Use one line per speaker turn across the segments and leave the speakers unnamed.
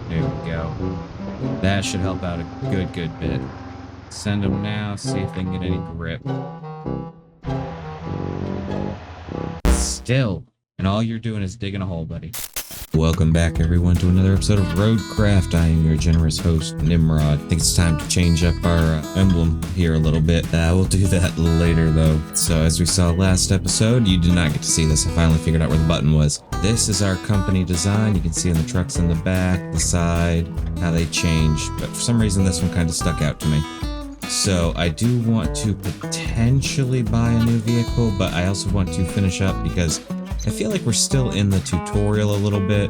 There we go. That should help out a good bit. Send them now, see if they can get any grip. Still. And all you're doing is digging a hole, buddy. Welcome back, everyone, to another episode of Roadcraft. I am your generous host, Nimrod. I think it's time to change up our emblem here a little bit. We'll do that later, though. So, as we saw last episode, you did not get to see this. I finally figured out where the button was. This is our company design. You can see in the trucks in the back, the side, how they change. But for some reason, this one kind of stuck out to me. So, I do want to potentially buy a new vehicle, but I also want to finish up because I feel like we're still in the tutorial a little bit.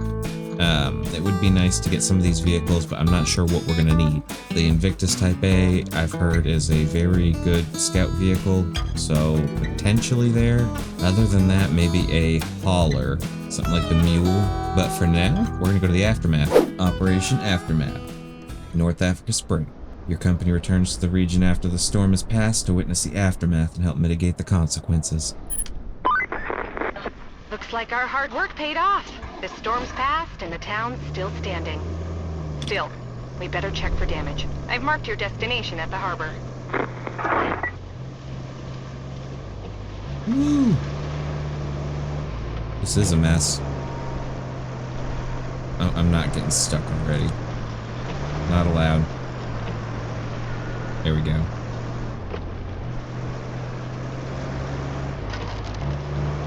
It would be nice to get some of these vehicles, but I'm not sure what we're going to need. The Invictus Type A, I've heard, is a very good scout vehicle, so potentially there. Other than that, maybe a hauler, something like the Mule. But for now, we're going to go to the Aftermath. Operation Aftermath. North Africa Spring. Your company returns to the region after the storm has passed to witness the aftermath and help mitigate the consequences.
Looks like our hard work paid off. The storm's passed and the town's still standing. Still, we better check for damage. I've marked your destination at the harbor.
Woo! This is a mess. Oh, I'm not getting stuck already. Not allowed. There we go.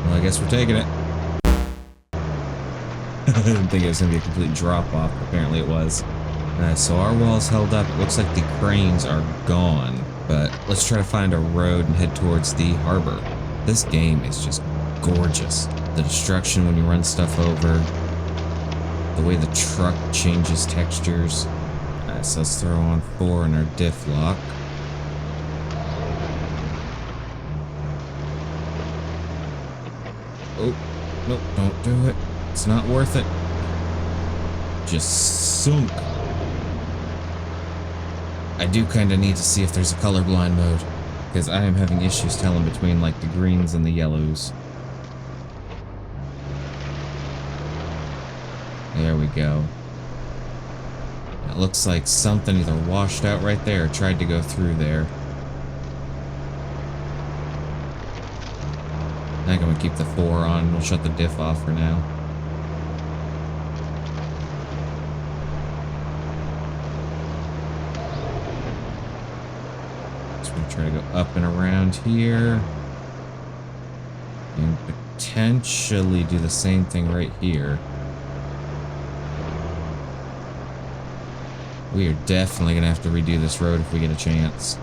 Well, I guess we're taking it. I didn't think it was going to be a complete drop-off. Apparently it was. So our wall's held up. It looks like the cranes are gone. But let's try to find a road and head towards the harbor. This game is just gorgeous. The destruction when you run stuff over. The way the truck changes textures. So let's throw on 4 in our diff lock. Oh, nope, don't do it. It's not worth it. Just sunk. I do kind of need to see if there's a colorblind mode, because I am having issues telling between like the greens and the yellows. There we go. It looks like something either washed out right there or tried to go through there. I think I'm gonna keep the 4 on and we'll shut the diff off for now. So we're gonna try to go up and around here. And potentially do the same thing right here. We are definitely gonna have to redo this road if we get a chance.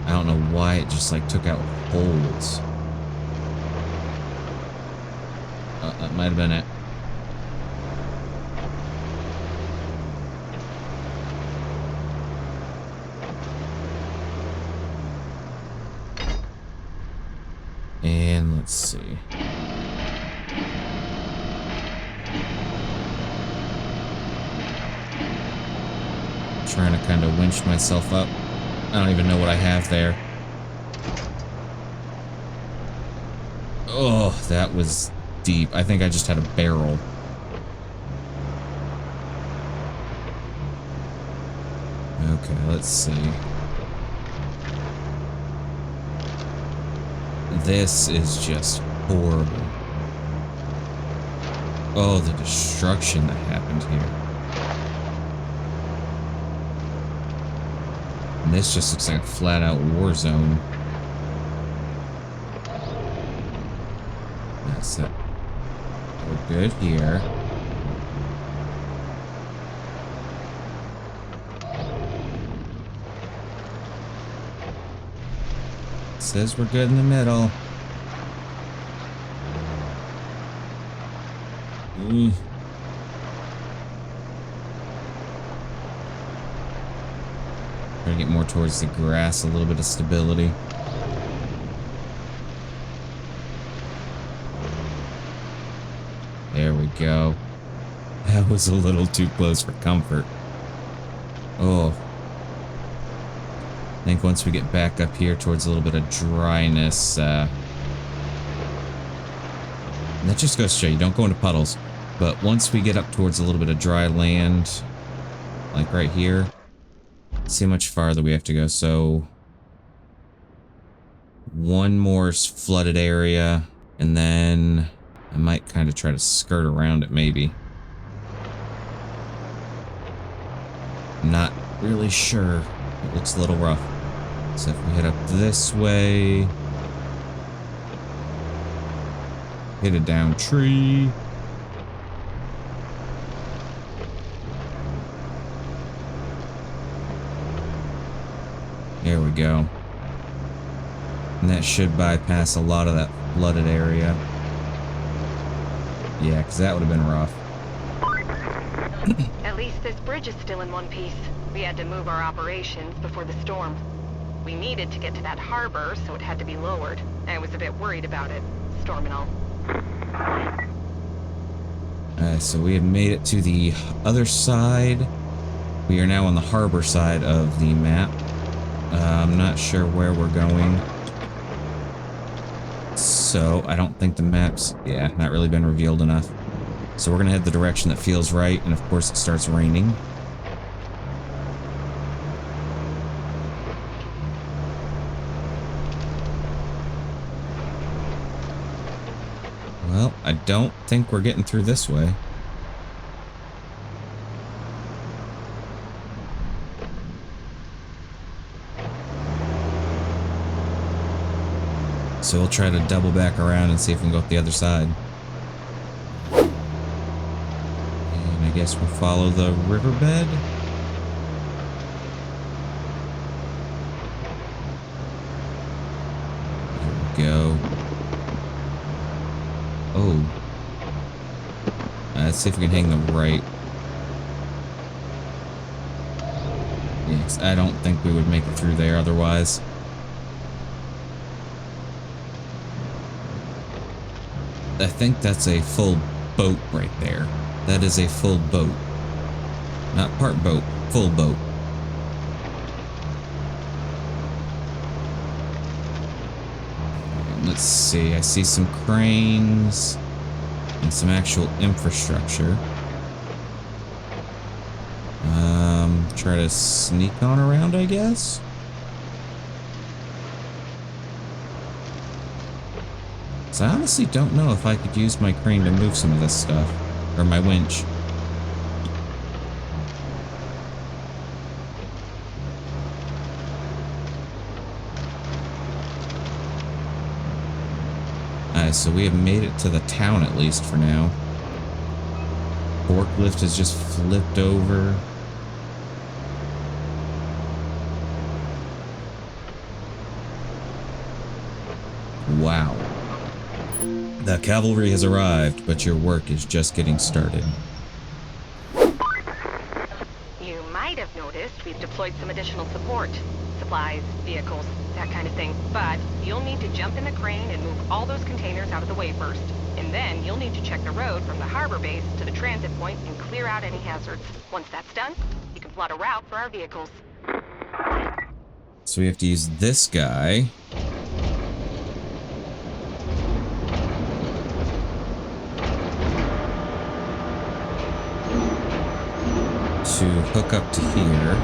I don't know why it just like took out holes. That might have been it. And let's see. Trying to kind of winch myself up. I don't even know what I have there. Oh, that was deep. I think I just had a barrel. Okay, let's see. This is just horrible. Oh, the destruction that happened here. And this just looks like a flat-out war zone. That's it. We're good here. It says we're good in the middle. Try to get more towards the grass, a little bit of stability. There we go. That was a little too close for comfort. Oh. think once we get back up here towards a little bit of dryness, that just goes to show you, don't go into puddles. But once we get up towards a little bit of dry land, like right here, see how much farther we have to go. So one more flooded area, and then I might kind of try to skirt around it maybe. Not really sure. It looks a little rough. So if we head up this way, hit a down tree. There we go. And that should bypass a lot of that flooded area. Yeah, because that would have been rough.
At least this bridge is still in one piece. We had to move our operations before the storm. We needed to get to that harbor, so it had to be lowered. I was a bit worried about it, storm and all.
So we have made it to the other side. We are now on the harbor side of the map. I'm not sure where we're going. So I don't think the map's, not really been revealed enough. So we're gonna head the direction that feels right, and of course it starts raining. Well, I don't think we're getting through this way. So we'll try to double back around and see if we can go up the other side. And I guess we'll follow the riverbed. There we go. Oh. Let's see if we can hang the right. Yes, I don't think we would make it through there otherwise. I think that's a full boat right there. That is a full boat. Not part boat, full boat. Let's see, I see some cranes and some actual infrastructure. Try to sneak on around, I guess. So I honestly don't know if I could use my crane to move some of this stuff. Or my winch. Alright, so we have made it to the town at least for now. Forklift has just flipped over. Wow. The cavalry has arrived, but your work is just getting started.
You might have noticed we've deployed some additional support. Supplies, vehicles, that kind of thing. But you'll need to jump in the crane and move all those containers out of the way first. And then you'll need to check the road from the harbor base to the transit point and clear out any hazards. Once that's done, you can plot a route for our vehicles.
So we have to use this guy. To hook up to here.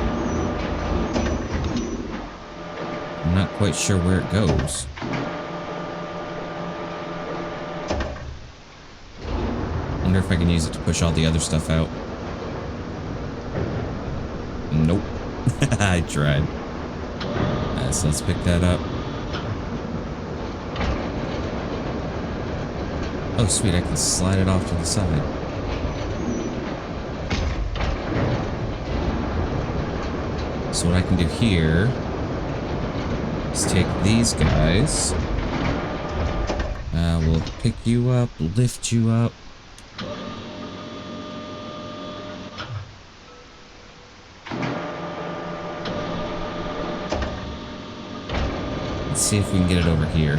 I'm not quite sure where it goes. Wonder if I can use it to push all the other stuff out. Nope. I tried. So let's pick that up. Oh sweet, I can slide it off to the side. So what I can do here is take these guys. We'll pick you up, lift you up. Let's see if we can get it over here.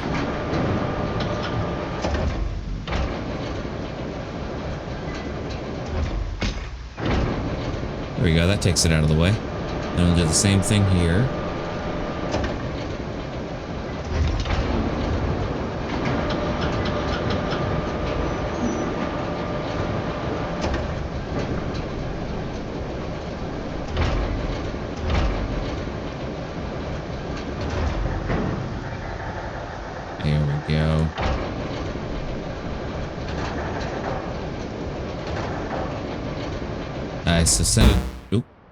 There we go, that takes it out of the way. And we'll do the same thing here. go. Alright, so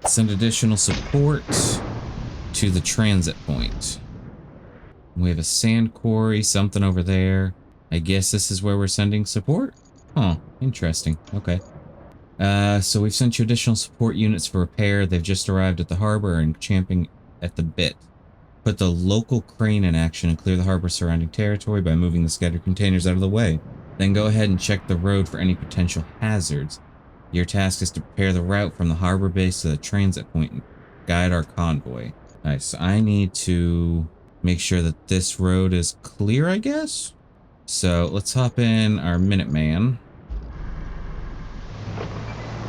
send additional support to the transit point. We have a sand quarry, something over there. I guess this is where we're sending support? Huh, interesting. Okay. So we've sent you additional support units for repair. They've just arrived at the harbor and champing at the bit. Put the local crane in action and clear the harbor surrounding territory by moving the scattered containers out of the way. Then go ahead and check the road for any potential hazards. Your task is to prepare the route from the harbor base to the transit point and guide our convoy. Alright, so I need to make sure that this road is clear, I guess? So let's hop in our Minuteman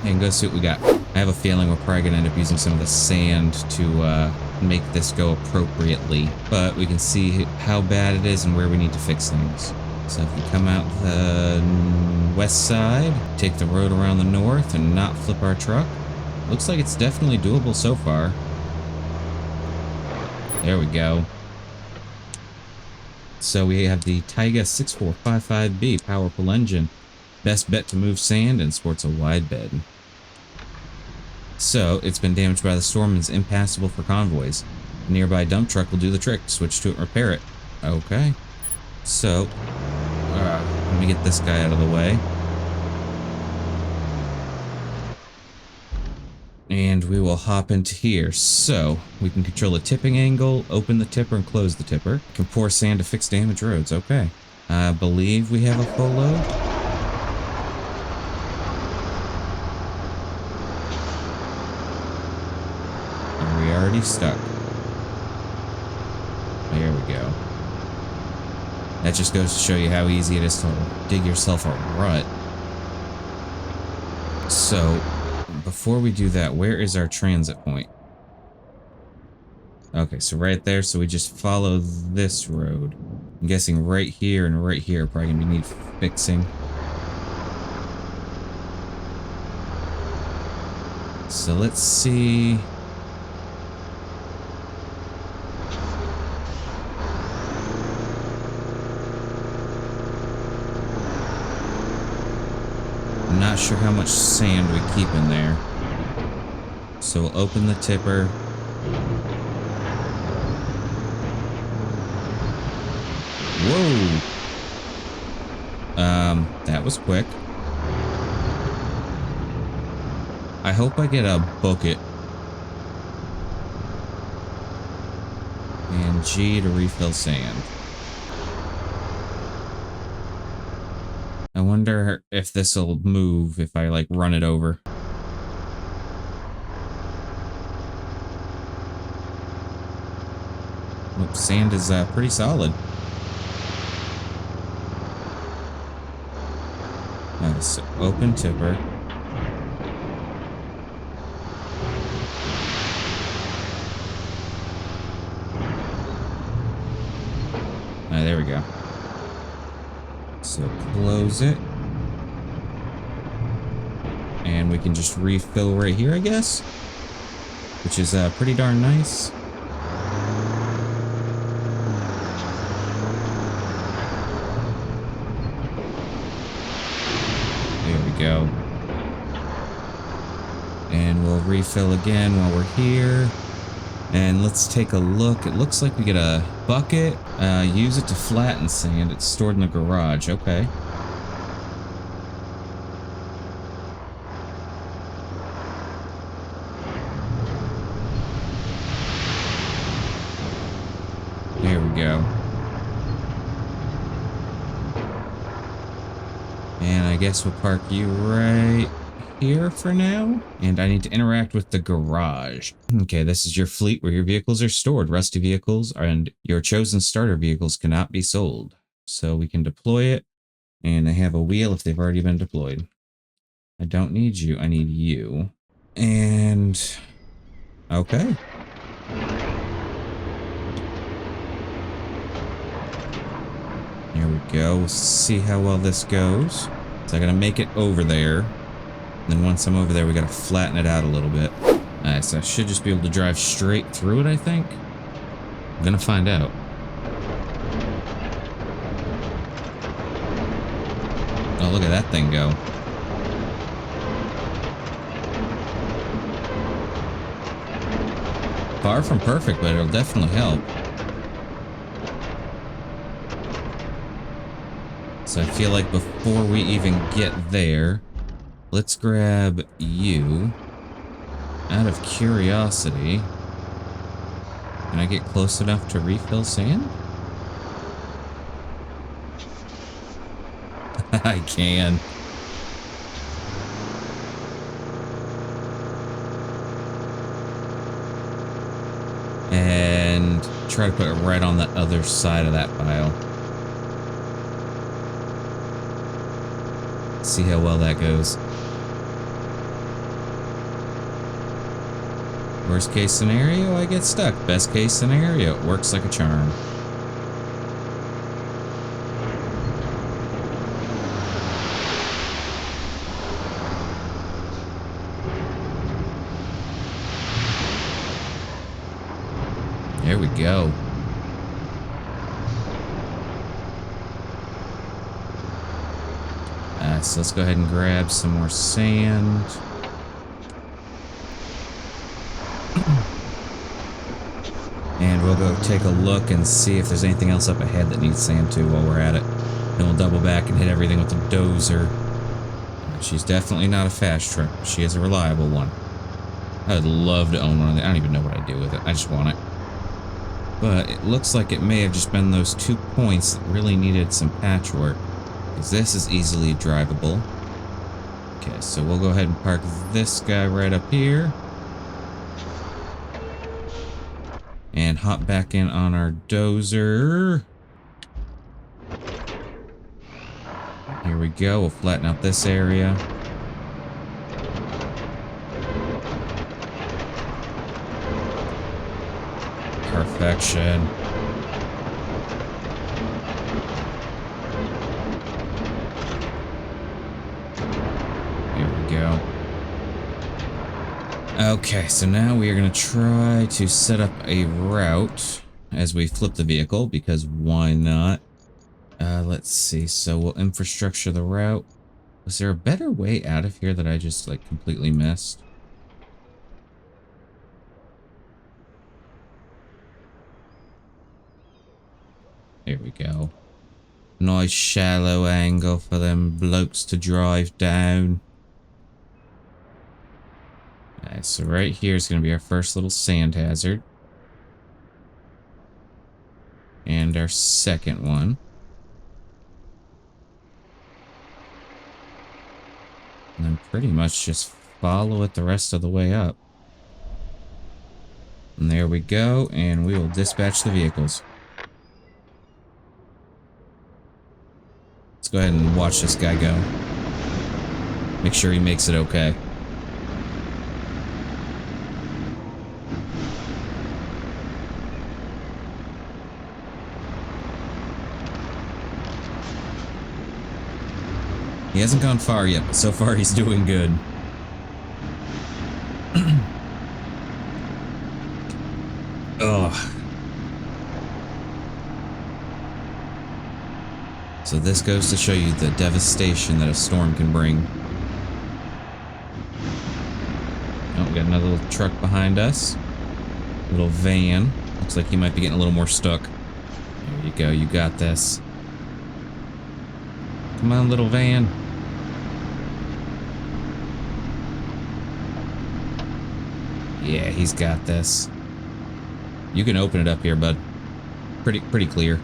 and go see what we got. I have a feeling we're probably gonna end up using some of the sand to make this go appropriately, but we can see how bad it is and where we need to fix things. So if we come out the west side, take the road around the north and not flip our truck, looks like it's definitely doable so far. There we go. So we have the Taiga 6455B powerful engine. Best bet to move sand and sports a wide bed. So it's been damaged by the storm and is impassable for convoys. A nearby dump truck will do the trick. Switch to it and repair it. Okay. So, let me get this guy out of the way. And we will hop into here. So, we can control the tipping angle, open the tipper, and close the tipper. Can pour sand to fix damaged roads. Okay. I believe we have a full load. Are we already stuck? There we go. That just goes to show you how easy it is to dig yourself a rut. So, before we do that, where is our transit point? Okay, so right there, so we just follow this road. I'm guessing right here and right here are probably gonna need fixing. So let's see. I'm not sure how much sand we keep in there. So we'll open the tipper. Whoa! That was quick. I hope I get a bucket. And G to refill sand. I wonder if this will move if I, like, run it over. Oh, sand is pretty solid. So open tipper. There we go. So close it. And we can just refill right here, I guess. Which is pretty darn nice. There we go. And we'll refill again while we're here. And let's take a look. It looks like we get a bucket. Use it to flatten sand. It's stored in the garage. Okay. There we go. And I guess we'll park you right here for now. And I need to interact with the garage. Okay, this is your fleet where your vehicles are stored. Rusty vehicles and your chosen starter vehicles cannot be sold. So we can deploy it. And I have a wheel if they've already been deployed. I don't need you. I need you. And... okay. There we go. We'll see how well this goes. So I gotta make it over there. And then once I'm over there, we gotta flatten it out a little bit. Alright, so I should just be able to drive straight through it, I think. I'm gonna find out. Oh, look at that thing go. Far from perfect, but it'll definitely help. So I feel like before we even get there, let's grab you. Out of curiosity, can I get close enough to refill sand? I can. And try to put it right on the other side of that pile. See how well that goes. Worst case scenario, I get stuck. Best case scenario, it works like a charm. There we go. So let's go ahead and grab some more sand. And we'll go take a look and see if there's anything else up ahead that needs sand too while we're at it. Then we'll double back and hit everything with the dozer. She's definitely not a fast truck. She is a reliable one. I would love to own one of them. I don't even know what I do with it. I just want it. But it looks like it may have just been those 2 points that really needed some patchwork. Because this is easily drivable. Okay, so we'll go ahead and park this guy right up here. And hop back in on our dozer. Here we go. We'll flatten out this area. Perfection. Here we go. Okay, so now we are going to try to set up a route as we flip the vehicle, because why not? Let's see. So we'll infrastructure the route. Was there a better way out of here that I just like completely missed? Here we go. Nice shallow angle for them blokes to drive down. Alright, so right here is going to be our first little sand hazard. And our second one. And then pretty much just follow it the rest of the way up. And there we go, and we will dispatch the vehicles. Let's go ahead and watch this guy go. Make sure he makes it okay. He hasn't gone far yet, but so far he's doing good. Ugh. So this goes to show you the devastation that a storm can bring. Oh, we got another little truck behind us. Little van. Looks like he might be getting a little more stuck. There you go, you got this. Come on, little van. Yeah, he's got this. You can open it up here, bud. Pretty clear.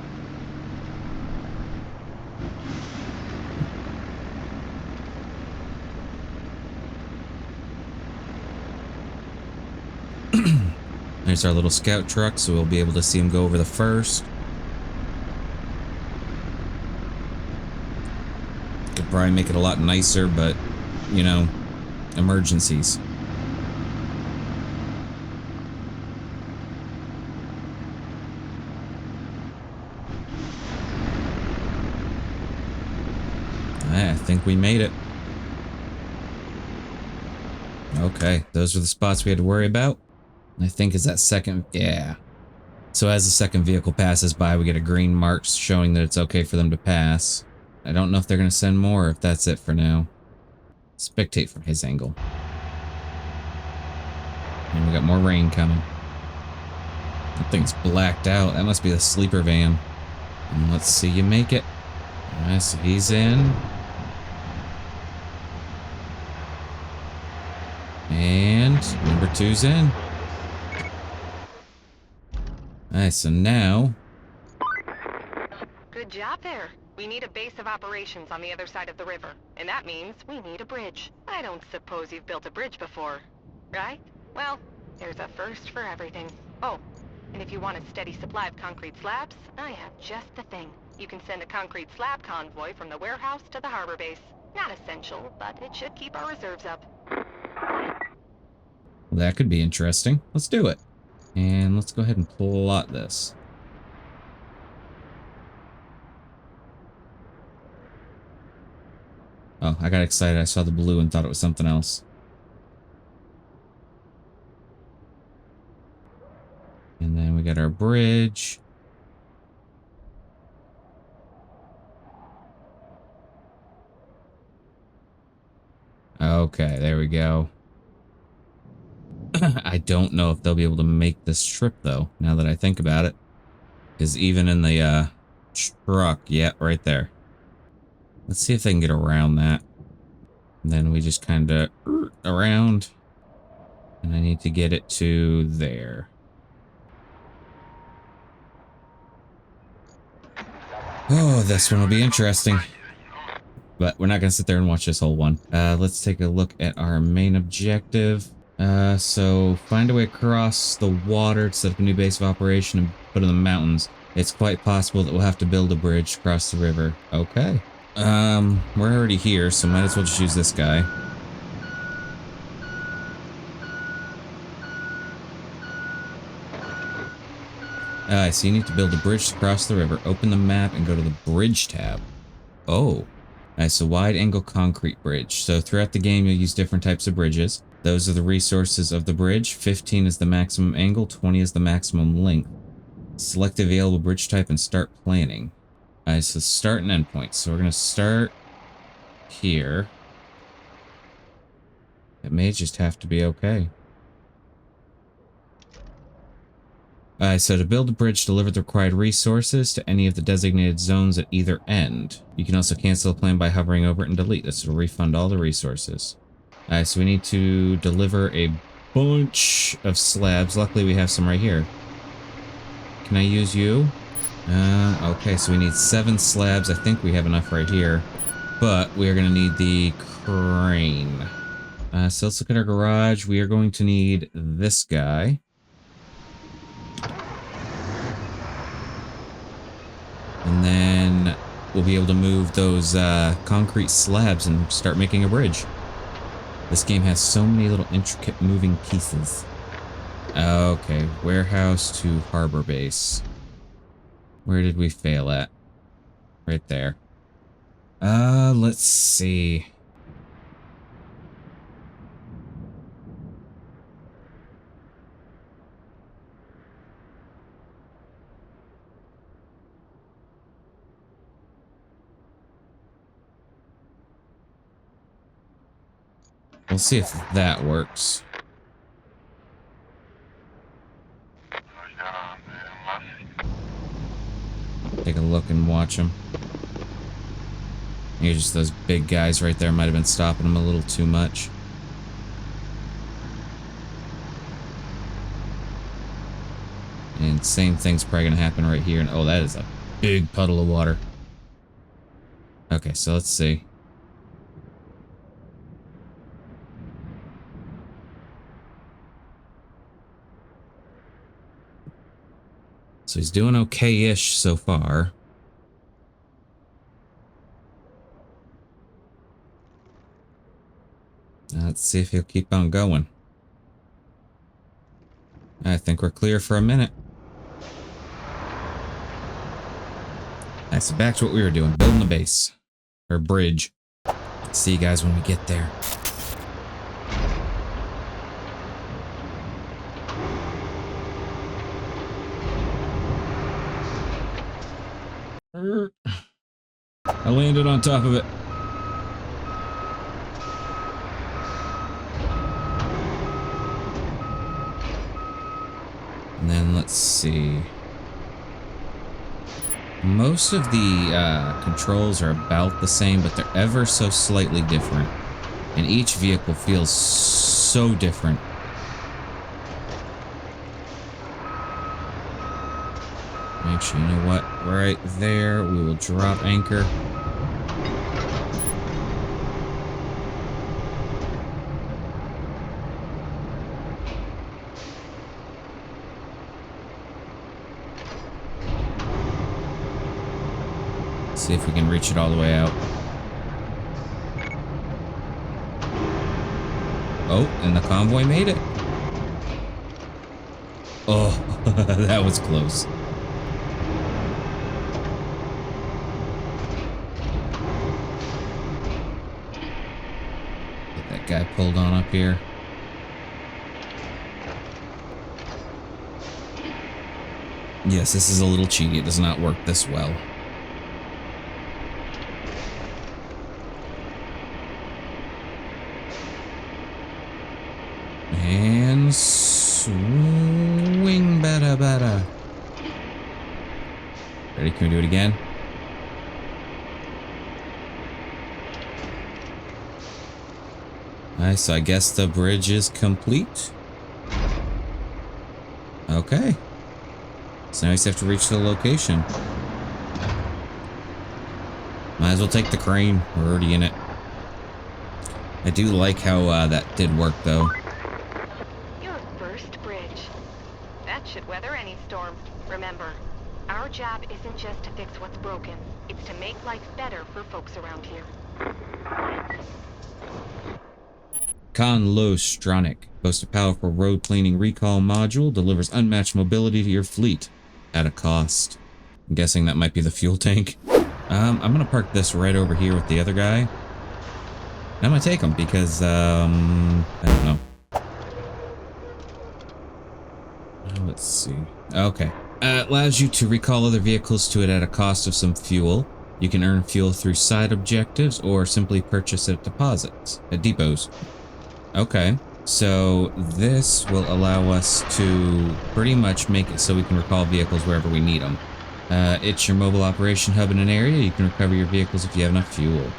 There's our little scout truck, so we'll be able to see him go over the first. Could probably make it a lot nicer, but, you know, emergencies. I think we made it. Okay, those are the spots we had to worry about. I think is that second, yeah. So as the second vehicle passes by, we get a green mark showing that it's okay for them to pass. I don't know if they're going to send more or if that's it for now. Spectate from his angle. And we got more rain coming. That thing's blacked out. That must be the sleeper van. And let's see you make it. Alright, so he's in. And number 2's in. Alright, so now...
Good job there. We need a base of operations on the other side of the river, and that means we need a bridge. I don't suppose you've built a bridge before, right? Well, there's a first for everything. Oh, and if you want a steady supply of concrete slabs, I have just the thing. You can send a concrete slab convoy from the warehouse to the harbor base. Not essential, but it should keep our reserves up.
Well, that could be interesting. Let's do it. And let's go ahead and plot this. Oh, I got excited. I saw the blue and thought it was something else. And then we got our bridge. Okay, there we go. I don't know if they'll be able to make this trip, though, now that I think about it. Because even in the truck, yeah, right there. Let's see if they can get around that. And then we just kind of around. And I need to get it to there. Oh, this one will be interesting. But we're not going to sit there and watch this whole one. Let's take a look at our main objective. So find a way across the water to set up a new base of operation and put in the mountains. It's quite possible that we'll have to build a bridge across the river. Okay. We're already here, so might as well just use this guy. So you need to build a bridge to cross the river. Open the map and go to the bridge tab. Oh. So wide angle concrete bridge. So throughout the game, you'll use different types of bridges. Those are the resources of the bridge. 15 is the maximum angle, 20 is the maximum length. Select the available bridge type and start planning. So start and end points. So we're going to start here. It may just have to be okay. So to build a bridge, deliver the required resources to any of the designated zones at either end. You can also cancel a plan by hovering over it and delete. This will refund all the resources. So we need to deliver a bunch of slabs. Luckily, we have some right here. Can I use you? Okay, so we need 7 slabs. I think we have enough right here. But we are going to need the crane. So let's look at our garage. We are going to need this guy. And then we'll be able to move those concrete slabs and start making a bridge. This game has so many little intricate moving pieces. Okay, warehouse to harbor base. Where did we fail at? Right there. Let's see. We'll see if that works. Take a look and watch them. Maybe just those big guys right there might have been stopping them a little too much. And same thing's probably going to happen right here. And oh, that is a big puddle of water. Okay, so let's see. So he's doing okay-ish so far. Let's see if he'll keep on going. I think we're clear for a minute. Alright, so back to what we were doing. Building the base. Or bridge. See you guys when we get there. landed on top of it. And then let's see. Most of the controls are about the same, but they're ever so slightly different. And each vehicle feels so different. Actually, you know what? Right there, we will drop anchor. See if we can reach it all the way out. Oh, and the convoy made it. Oh, that was close. Get that guy pulled on up here. Yes, this is a little cheaty. It does not work this well. And swing better, better. Ready? Can we do it again? Alright, so I guess the bridge is complete. Okay. So now we just have to reach the location. Might as well take the crane. We're already in it. I do like how that did work, though.
Should weather any storm. Remember, our job isn't just to fix what's broken. It's to make life better for folks around here.
Conlo Stronic boasts a powerful road cleaning recall module, delivers unmatched mobility to your fleet at a cost. I'm guessing that might be the fuel tank. I'm gonna park this right over here with the other guy. I'm gonna take him because, I don't know. Let's see. Okay. It allows you to recall other vehicles to it at a cost of some fuel. You can earn fuel through side objectives or simply purchase it at depots. Okay. So this will allow us to pretty much make it so we can recall vehicles wherever we need them. It's your mobile operation hub in an area. You can recover your vehicles if you have enough fuel.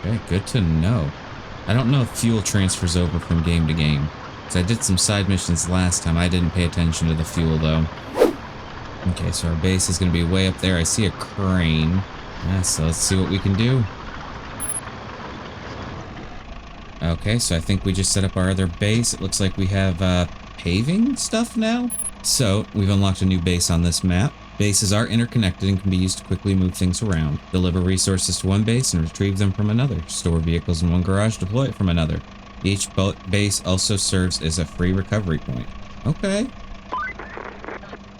Okay, good to know. I don't know if fuel transfers over from game to game. So I did some side missions last time. I didn't pay attention to the fuel, though. Okay, so our base is going to be way up there. I see a crane. Yeah, so let's see what we can do. Okay, so I think we just set up our other base. It looks like we have paving stuff now. So we've unlocked a new base on this map. Bases are interconnected and can be used to quickly move things around. Deliver resources to one base and retrieve them from another. Store vehicles in one garage, deploy it from another. Each base also serves as a free recovery point. Okay.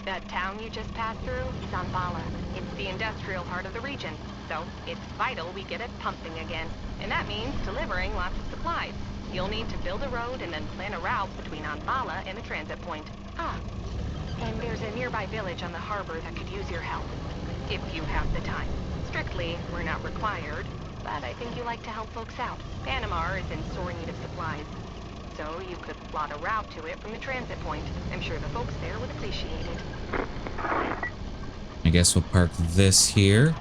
That town you just passed through is Anbala. It's the industrial heart of the region, so it's vital we get it pumping again. And that means delivering lots of supplies. You'll need to build a road and then plan a route between Anbala and the transit point. And there's a nearby village on the harbor that could use your help. If you have the time. Strictly, we're not required. But I think you like to help folks out. Panamar is in sore need of supplies. So you could plot a route to it from the transit point. I'm sure the folks there would appreciate it.
I guess we'll park this here.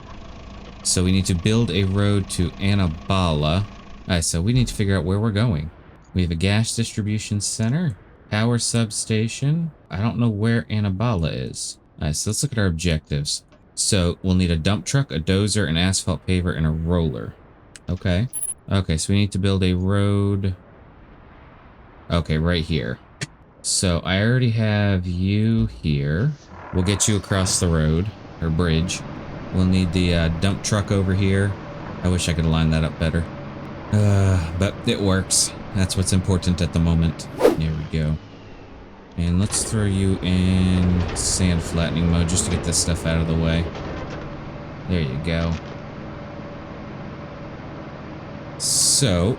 So we need to build a road to Anabala. Alright, so we need to figure out where we're going. We have a gas distribution center, power substation. I don't know where Anabala is. Alright, so let's look at our objectives. So we'll need a dump truck, a dozer, an asphalt paver, and a roller. Okay. Okay, so we need to build a road. Okay, right here. So I already have you here. We'll get you across the road, or bridge. We'll need the dump truck over here. I wish I could line that up better. But it works. That's what's important at the moment. There we go. And let's throw you in sand flattening mode just to get this stuff out of the way. There you go. So,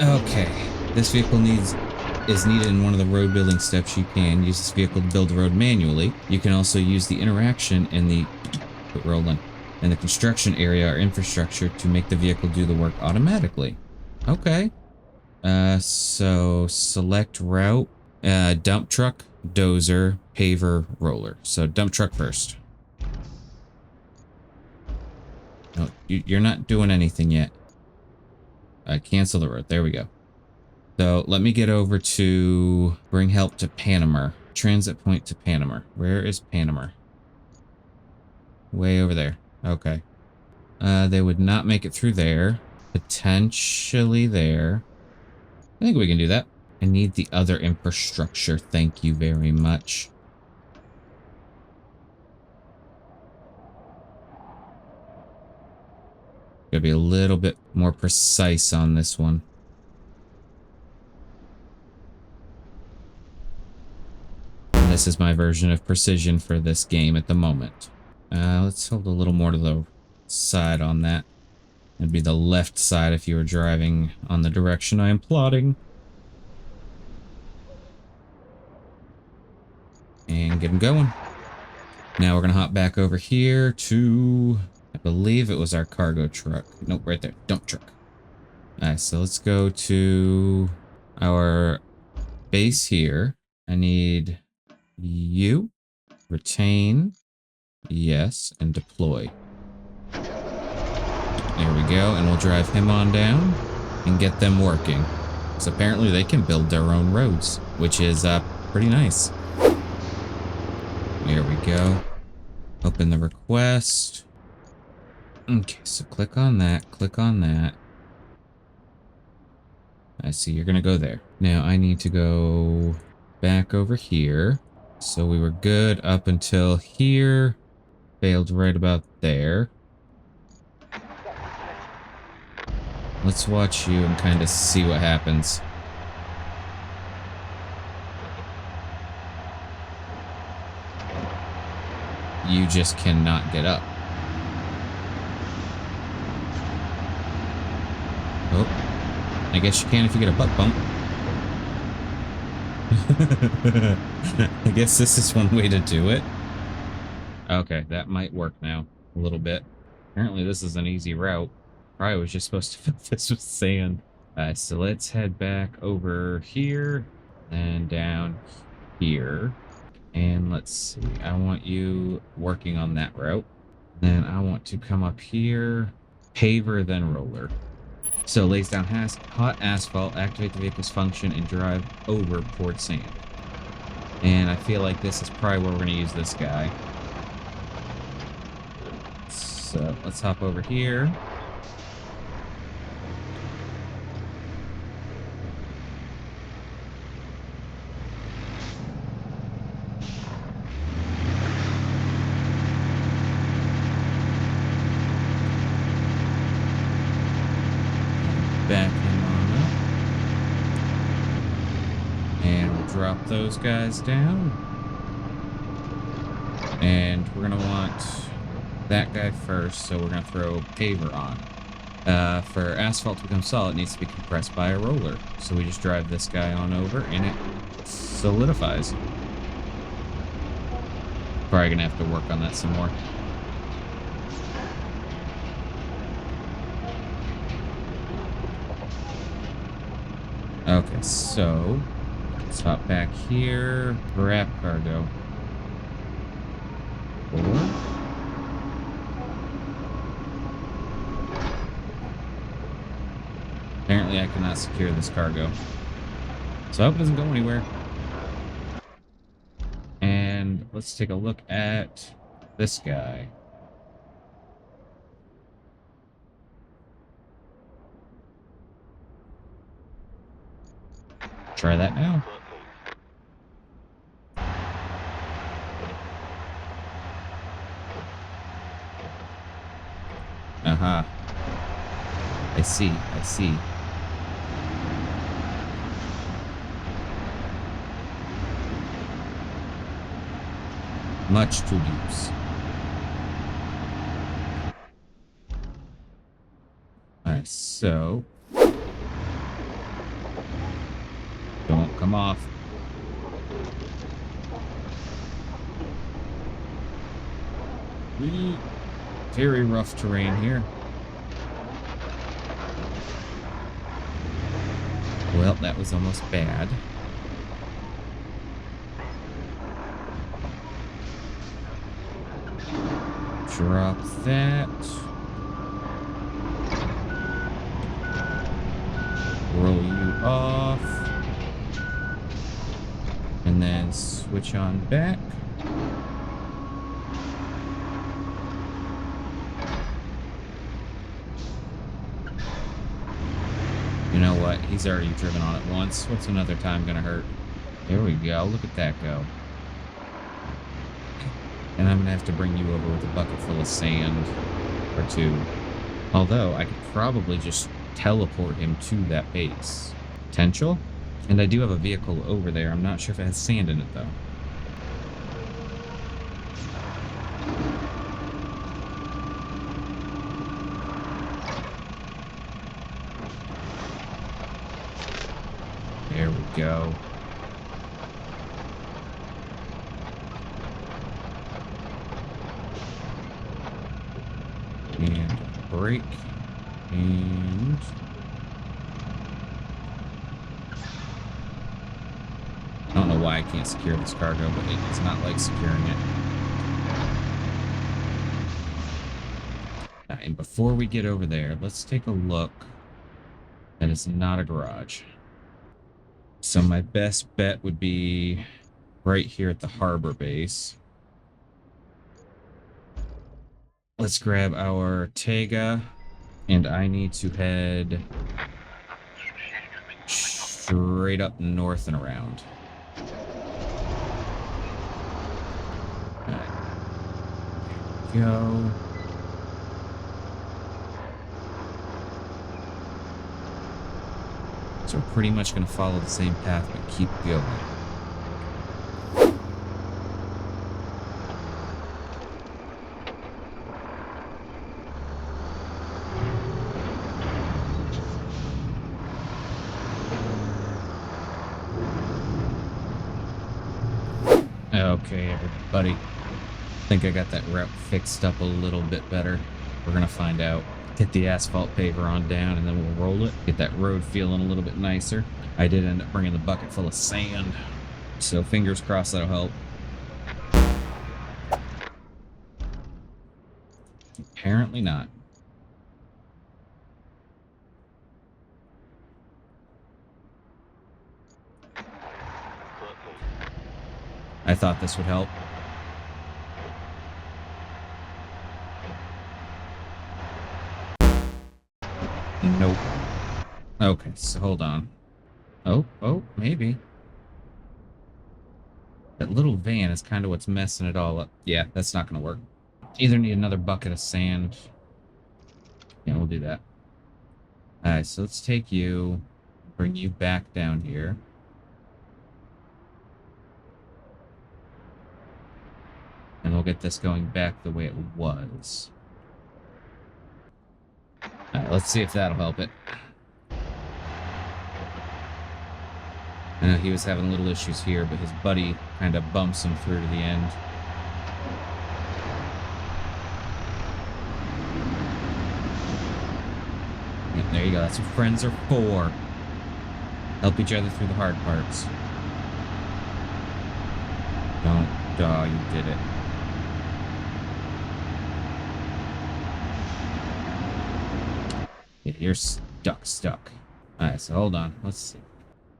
okay. This vehicle is needed in one of the road building steps. You can use this vehicle to build the road manually. You can also use the interaction in the... Quit rolling. and the construction area are infrastructure to make the vehicle do the work automatically. Okay. So select route, dump truck, dozer, paver, roller. So dump truck first. No, you're not doing anything yet. Cancel the road. There we go. So let me get over to bring help to Panama. Transit point to Panama. Where is Panama? Way over there. Okay. They would not make it through there. Potentially there. I think we can do that. I need the other infrastructure. Thank you very much. Gotta be a little bit more precise on this one. And this is my version of precision for this game at the moment. Let's hold a little more to the side on that. It'd be the left side if you were driving on the direction I am plotting. And get them going. Now we're going to hop back over here to, I believe it was our cargo truck. Nope, right there. Dump truck. Alright, so let's go to our base here. I need you, retain, yes, and deploy. There we go, and we'll drive him on down and get them working. So apparently they can build their own roads, which is pretty nice. There we go. Open the request. Okay, so click on that, click on that. I see you're gonna go there. Now I need to go back over here. So we were good up until here. Failed right about there. Let's watch you and kind of see what happens. You just cannot get up. Oh, I guess you can if you get a butt bump. I guess this is one way to do it. Okay, that might work now a little bit. Apparently this is an easy route. Probably was just supposed to fill this with sand. So let's head back over here and down here. And let's see, I want you working on that route. Then I want to come up here, paver, then roller. So lays down hot asphalt, activate the vehicle's function, and drive over poured sand. And I feel like this is probably where we're going to use this guy. So let's hop over here. Back him on up. And we'll drop those guys down. And we're going to want that guy first, so we're going to throw paver on. For asphalt to become solid, it needs to be compressed by a roller. So we just drive this guy on over, and it solidifies. Probably going to have to work on that some more. Okay, so let's hop back here. Grab cargo. 4. Apparently I cannot secure this cargo. So I hope it doesn't go anywhere. And let's take a look at this guy. Try that now. Aha. I see, I see. Much to lose. Alright, so don't come off. very rough terrain here. Well, that was almost bad. Drop that. Roll you off. And then switch on back. You know what? He's already driven on it once. What's another time gonna hurt? There we go. Look at that go. And I'm gonna have to bring you over with a bucket full of sand or two. Although I could probably just teleport him to that base. Potential? And I do have a vehicle over there. I'm not sure if it has sand in it though. There we go. And brake. And I don't know why I can't secure this cargo, but it's not like securing it. And before we get over there, let's take a look. That is not a garage. So my best bet would be right here at the harbor base. Let's grab our Tega, and I need to head straight up north and around. Alright. Go. So we're pretty much going to follow the same path, but keep going. Okay, everybody. I think I got that route fixed up a little bit better. We're going to find out. Get the asphalt paver on down and then we'll roll it. Get that road feeling a little bit nicer. I did end up bringing the bucket full of sand, so fingers crossed that'll help. Apparently not. I thought this would help. Nope. Okay, so hold on. Oh, maybe. That little van is kind of what's messing it all up. Yeah, that's not going to work. Either need another bucket of sand. Yeah, we'll do that. Alright, so let's take you, bring you back down here. And we'll get this going back the way it was. Alright, let's see if that'll help it. I know he was having little issues here, but his buddy kind of bumps him through to the end. Yep, there you go. That's what friends are for. Help each other through the hard parts. Don't. Oh, you did it. Yeah, you're stuck. Alright, so hold on. Let's see.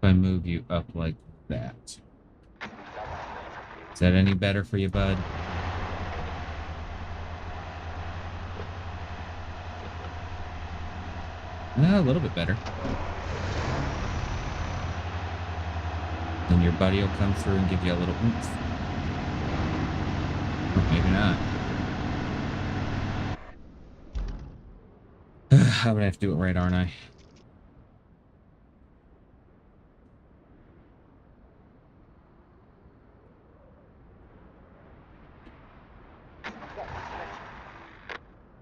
If I move you up like that. Is that any better for you, bud? A little bit better. Then your buddy will come through and give you a little oomph. Or maybe not. I'm gonna have to do it right, aren't I?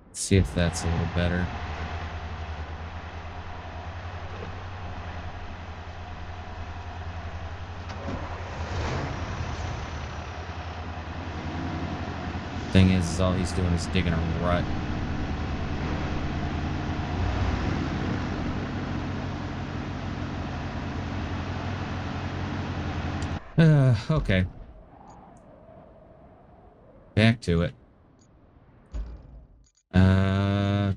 Let's see if that's a little better. Thing is, Because all he's doing is digging a rut. Okay. Back to it. I'll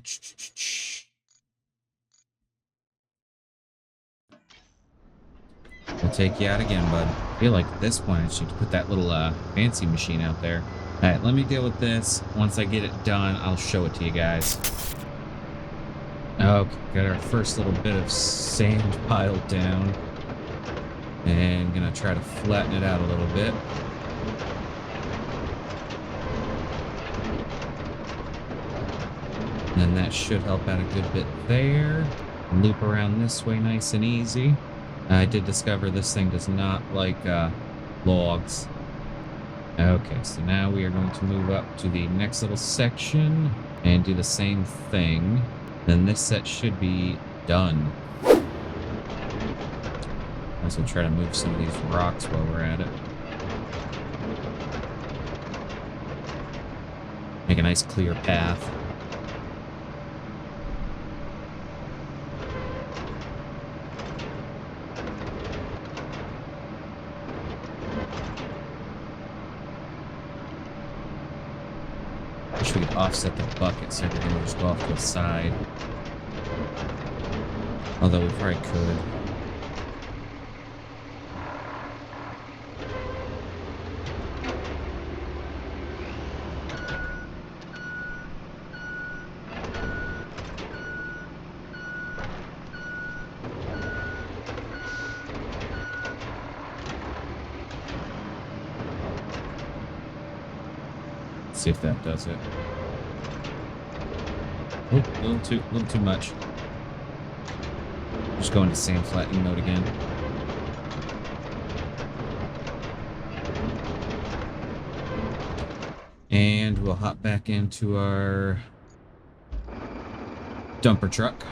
take you out again, bud. I feel like at this point I should put that little fancy machine out there. Alright, let me deal with this. Once I get it done, I'll show it to you guys. Okay, got our first little bit of sand piled down. And gonna try to flatten it out a little bit. And that should help out a good bit there. Loop around this way nice and easy. I did discover this thing does not like logs. Okay, so now we are going to move up to the next little section and do the same thing. Then this set should be done. Also try to move some of these rocks while we're at it. Make a nice clear path. Wish we could offset the bucket so everything would just go off to the side. Although we probably could. See if that does it. Oh, a little too much. Just go into sand flattening mode again. And we'll hop back into our dumper truck.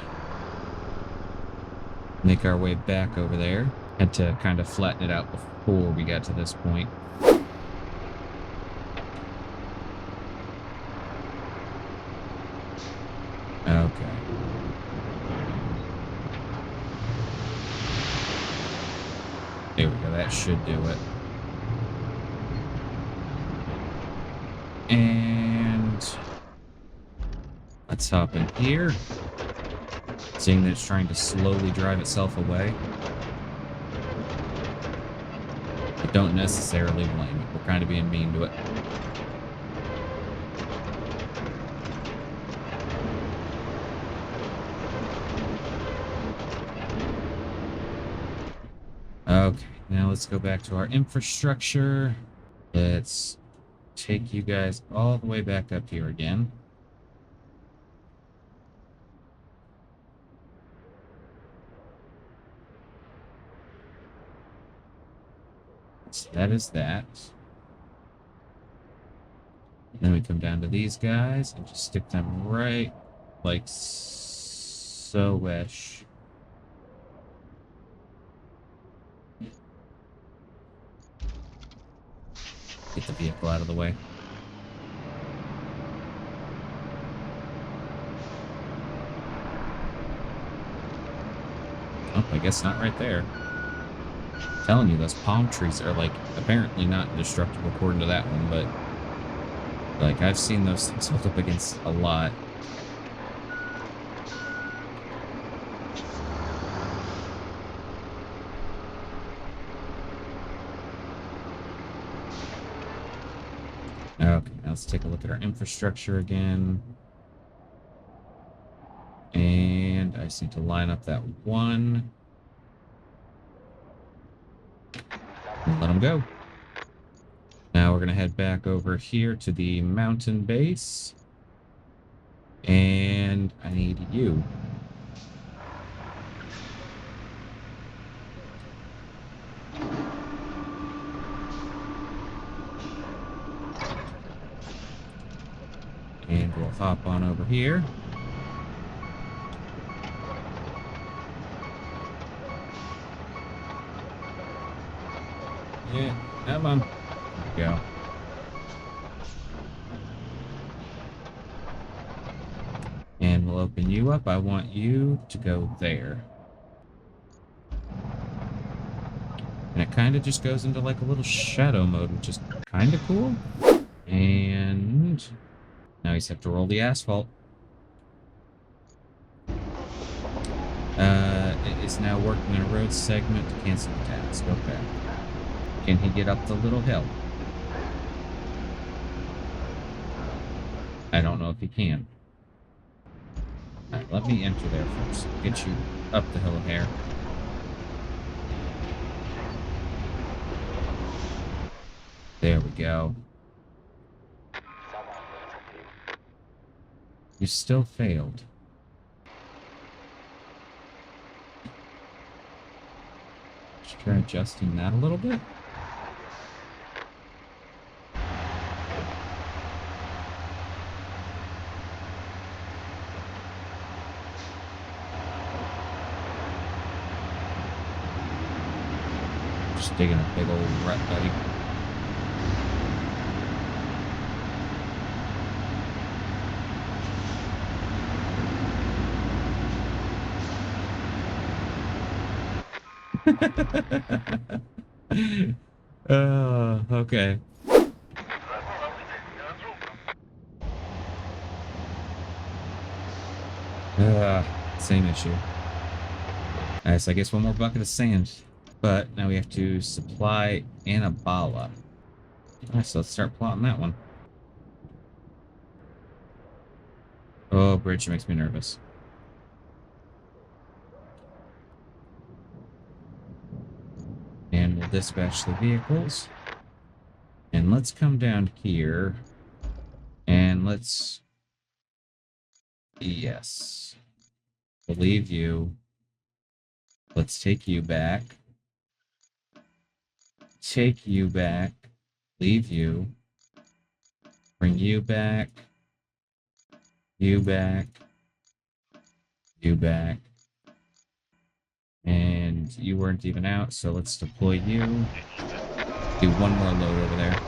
Make our way back over there. Had to kind of flatten it out before we got to this point. Okay. There we go, that should do it. And let's hop in here. Seeing that it's trying to slowly drive itself away. I don't necessarily blame it. We're kind of being mean to it. Okay, now let's go back to our infrastructure. Let's take you guys all the way back up here again. So that is that. Then we come down to these guys and just stick them right like so-ish. Get the vehicle out of the way. Oh, I guess not right there. I'm telling you, those palm trees are like apparently not indestructible according to that one, but like I've seen those things hold up against a lot. Okay, now let's take a look at our infrastructure again. And I just need to line up that one. And let them go. Now we're going to head back over here to the mountain base. And I need you. And we'll hop on over here. Yeah, come on. There we go. And we'll open you up. I want you to go there. And it kind of just goes into like a little shadow mode, which is kind of cool. And now you just have to roll the asphalt. It is now working on a road segment to cancel the task. Okay. Can he get up the little hill? I don't know if he can. Alright, let me enter there first. Get you up the hill of hair. There we go. You still failed. Just try adjusting that a little bit. Just digging a big old rut, buddy. Okay. Same issue. Alright, so I guess one more bucket of sand. But now we have to supply Anabala. Alright, so let's start plotting that one. Oh, bridge makes me nervous. And we'll dispatch the vehicles. And let's come down here. And let's... Yes. Believe you. Let's take you back. Take you back. Leave you. Bring you back. You back. You back. And you weren't even out, so let's deploy you. Do one more load over there.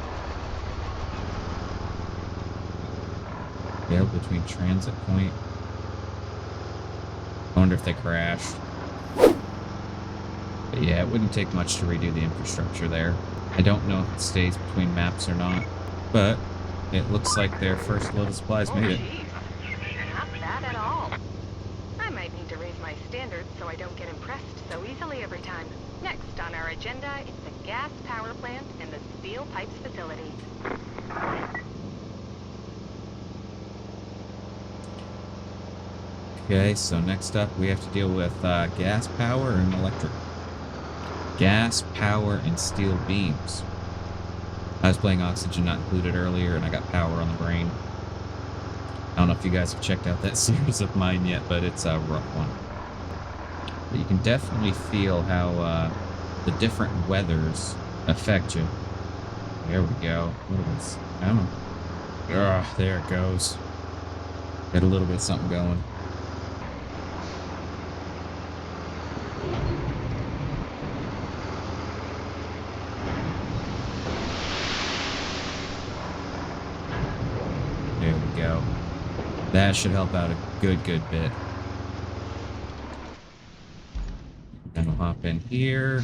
Failed between transit point. I wonder if they crashed. But yeah, it wouldn't take much to redo the infrastructure there. I don't know if it stays between maps or not, but it looks like their first load of supplies made it.
Geez. Not bad at all. I might need to raise my standards so I don't get impressed so easily every time. Next on our agenda is the gas power plant and the steel pipes facility.
Okay, so next up we have to deal with gas power and electric. Gas, power, and steel beams. I was playing Oxygen Not Included earlier, and I got power on the brain. I don't know if you guys have checked out that series of mine yet, but it's a rough one. But you can definitely feel how the different weathers affect you. There we go. What is this? There it goes. Got a little bit of something going. There we go. That should help out a good bit. Then we'll hop in here.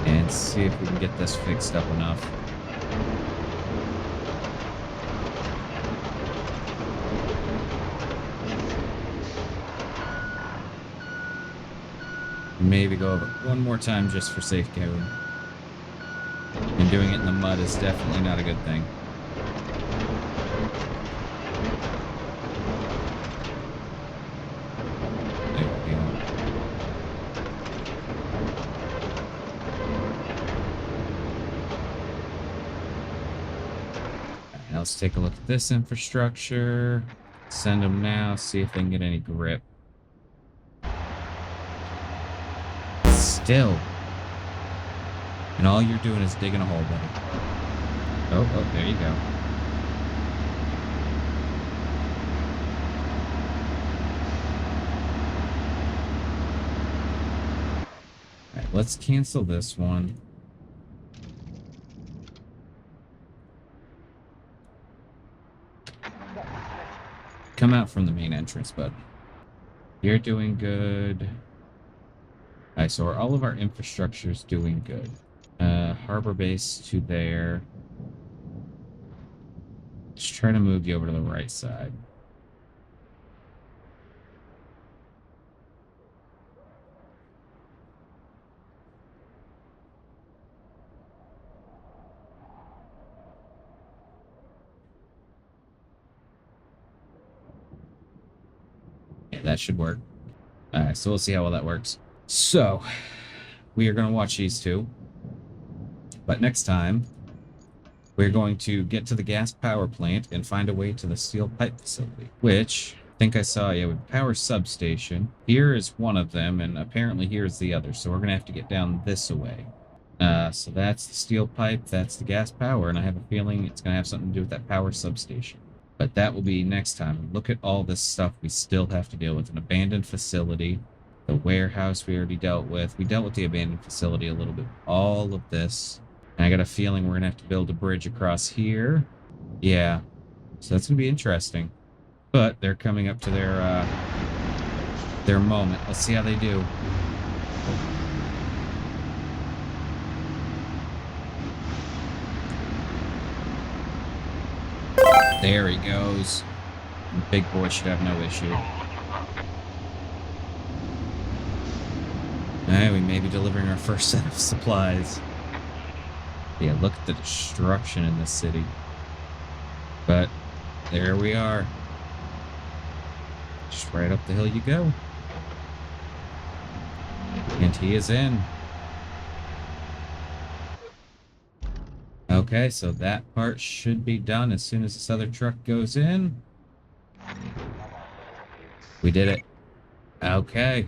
And see if we can get this fixed up enough. Maybe go over one more time just for safekeeping. And doing it in the mud is definitely not a good thing. There we go. Now let's take a look at this infrastructure. Send them now, see if they can get any grip. Still. And all you're doing is digging a hole, buddy. Oh, there you go. Alright, let's cancel this one. come out from the main entrance, bud. You're doing good. Alright, so all of our infrastructure's doing good. Harbor base to there. Just try to move you over to the right side. Yeah, that should work. Alright, so we'll see how well that works. So, we are going to watch these two. But next time, we're going to get to the gas power plant and find a way to the steel pipe facility, which I think I saw, yeah, with power substation. Here is one of them, and apparently here's the other. So we're going to have to get down this way. So that's the steel pipe, that's the gas power, and I have a feeling it's going to have something to do with that power substation. But that will be next time. Look at all this stuff we still have to deal with. An abandoned facility, the warehouse we already dealt with. We dealt with the abandoned facility a little bit. All of this. And I got a feeling we're going to have to build a bridge across here. Yeah. So that's going to be interesting. But they're coming up to their moment. Let's see how they do. There he goes. Big boy should have no issue. Alright, we may be delivering our first set of supplies. Yeah, look at the destruction in this city. But there we are. Just right up the hill you go. And he is in. Okay, so that part should be done as soon as this other truck goes in. We did it. Okay.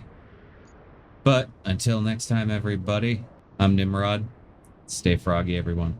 But until next time, everybody, I'm Nimrod. Stay froggy, everyone.